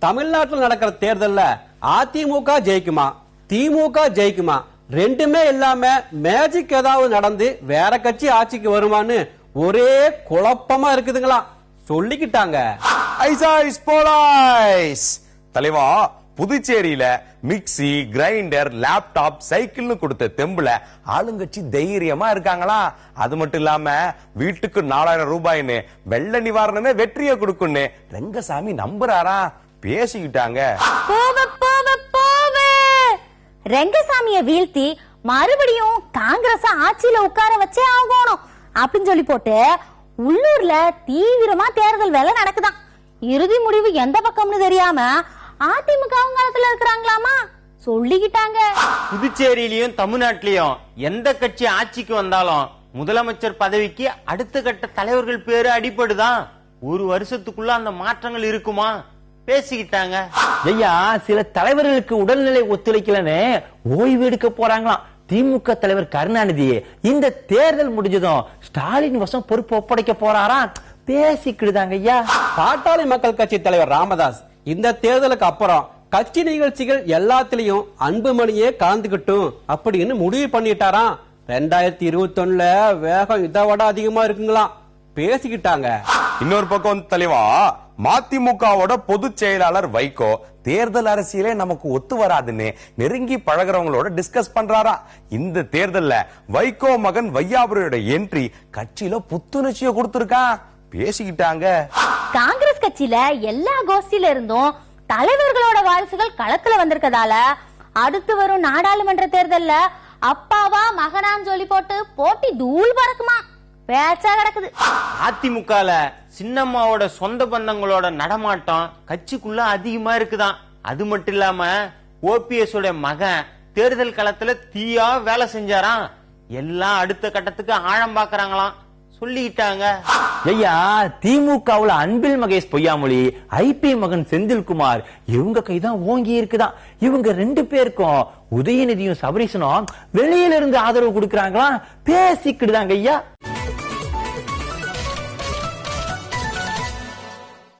தமிழ்நாட்டில் நடக்கிற தேர்தல்ல அதிமுக ஜெயிக்குமா திமுக ஜெயிக்குமா ரெண்டுமே இல்லாம மேஜிக் ஏதாவது நடந்து வேற கட்சி ஆட்சிக்கு வருமான்னு ஒரே குழப்பமா இருக்குதுங்களா சொல்லிக்கிட்டாங்க. தலைவா, புதுச்சேரியில மிக்சி, கிரைண்டர், லேப்டாப், சைக்கிள்னு கொடுத்த தெம்புல ஆளுங்கட்சி தைரியமா இருக்காங்களா? அது மட்டும் இல்லாம வீட்டுக்கு 4000 ரூபாய்னு வெள்ள நிவாரணமே வெற்றியை கொடுக்குன்னு ரங்கசாமி நம்புறாரா? பேசிக்கிட்டாங்க. ரங்கசாமிய வீழ்த்தி மறுபடியும் காங்கிரஸ் ஆட்சியில உட்கார வச்சே ஆகணும் அப்படின்னு சொல்லி போட்டு உள்ளூர்ல தீவிரமா தேர்தல் வேலை நடக்குதான். இறுதி முடிவு எந்த பக்கம்னு தெரியாம அதிமுக காலத்துல இருக்கிறாங்களாமா சொல்லிக்கிட்டாங்க. புதுச்சேரியிலயும் தமிழ்நாட்டிலயும் எந்த கட்சி ஆட்சிக்கு வந்தாலும் முதலமைச்சர் பதவிக்கு அடுத்த கட்ட தலைவர்கள் பேரு அடிபடுதான். ஒரு வருஷத்துக்குள்ள அந்த மாற்றங்கள் இருக்குமா? பேசிக்கிட்டாங்க. ஐயா, சில தலைவர்களுக்கு உடல்நிலை ஒத்துழைக்கலன்னு ஓய்வு எடுக்க போறாங்களாம். திமுக தலைவர் கருணாநிதி இந்த தேர்தல் முடிஞ்சதும் ஸ்டாலின் வசம் பொறுப்பு ஒப்படைக்க போறாராம். பேசிக்கிடுதாங்க ஐயா. பாட்டாளி மக்கள் கட்சி தலைவர் ராமதாஸ் இந்த தேர்தலுக்கு அப்புறம் கட்சி நிகழ்ச்சிகள் எல்லாத்திலையும் அன்புமணியே கலந்துகிட்டும் அப்படின்னு முடிவு பண்ணிட்டாராம். 2021 வேகம் இதை விட அதிகமா இருக்குங்களாம். பேசிக்கிட்டாங்க. இன்னொரு பக்கம் தலைவா, மதிமுகவோட பொதுச் செயலாளர் வைகோ தேர்தல் அரசியலே நமக்கு ஒத்து வராதுன்னு நெருங்கி பழகிறவங்களோட டிஸ்கஸ் பண்றாரா. இந்த தேர்தல்ல வைகோ மகன் வையாபுரியோட என்ட்ரி கட்சியில புத்துணர்ச்சியை கொடுத்திருக்கான். பேசிக்கிட்டாங்க. காங்கிரஸ் கட்சியில எல்லா கோஷ்டில இருந்தும் தலைவர்களோட வாரிசுகள் களத்துல வந்திருக்கதால அடுத்து வரும் நாடாளுமன்ற தேர்தல்ல அப்பாவா மகனான்னு சொல்லி போட்டு போட்டி தூள் பறக்குமா பேச்சா கிடக்குது. அதிமுகல சின்னம்மாவோட சொந்த பந்தங்களோட நடமாட்டம் கட்சிக்குள்ள அதிகமா இருக்குதான். அது மட்டும் இல்லாம ஓபிஎஸ் உடைய மகன் தேர்தல் களத்துல தீயா வேலை செஞ்சாராம். எல்லாம் அடுத்த கட்டத்துக்கு ஆழம் பாக்குறாங்களாம். சொல்லிக்கிட்டாங்க. ஐயா, திமுகவுல அன்பில் மகேஷ் பொய்யாமொழி, ஐபி மகன் செந்தில்குமார் இவங்க கைதான் ஓங்கி இருக்குதான். இவங்க 2 பேருக்கும் உதயநிதியும் சபரீசனும் வெளியில இருந்து ஆதரவு கொடுக்கறாங்களா? பேசிக்கிடுதாங்க ஐயா.